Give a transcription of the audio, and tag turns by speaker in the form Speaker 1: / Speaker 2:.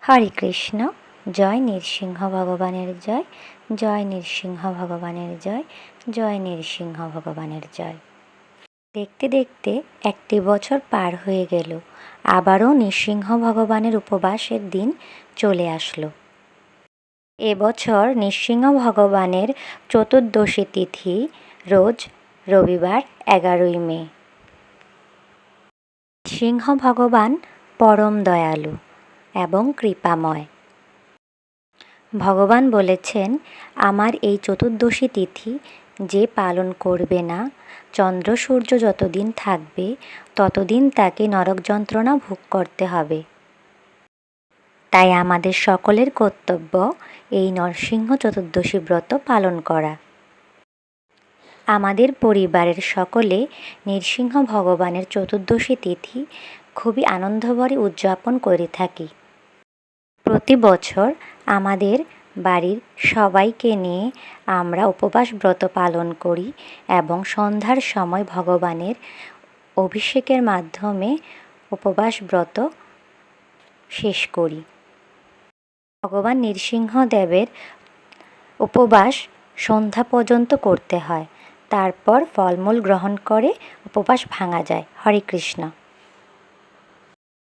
Speaker 1: হরে কৃষ্ণ। জয় নৃসিংহ ভগবানের জয়, জয় নৃসিংহ ভগবানের জয়, জয় নৃসিংহ ভগবানের জয়। দেখতে দেখতে একটি বছর পার হয়ে গেল। আবারও নৃসিংহ ভগবানের উপবাসের দিন চলে আসলো। এবছর নৃসিংহ ভগবানের চতুর্দশী তিথি রোজ রবিবার 11ই মে। সিংহ ভগবান পরম দয়ালু এবং কৃপাময়। ভগবান বলেছেন, আমার এই চতুর্দশী তিথি যে পালন করবে না, চন্দ্র সূর্য যতদিন থাকবে ততদিন তাকে নরক যন্ত্রণা ভোগ করতে হবে। তাই আমাদের সকলের কর্তব্য এই নরসিংহ চতুর্দশী ব্রত পালন করা। আমাদের পরিবারের সকলে নৃসিংহ ভগবানের চতুর্দশী তিথি খুবই আনন্দভরে উদযাপন করে থাকি। প্রতি বছর আমাদের বাড়ির সবাইকে নিয়ে আমরা উপবাস ব্রত পালন করি এবং সন্ধ্যার সময় ভগবানের অভিষেকের মাধ্যমে উপবাস ব্রত শেষ করি। ভগবান নৃসিংহদেবের উপবাস সন্ধ্যা পর্যন্ত করতে হয়, তারপর ফলমূল গ্রহণ করে উপবাস ভাঙা যায়। হরে কৃষ্ণ।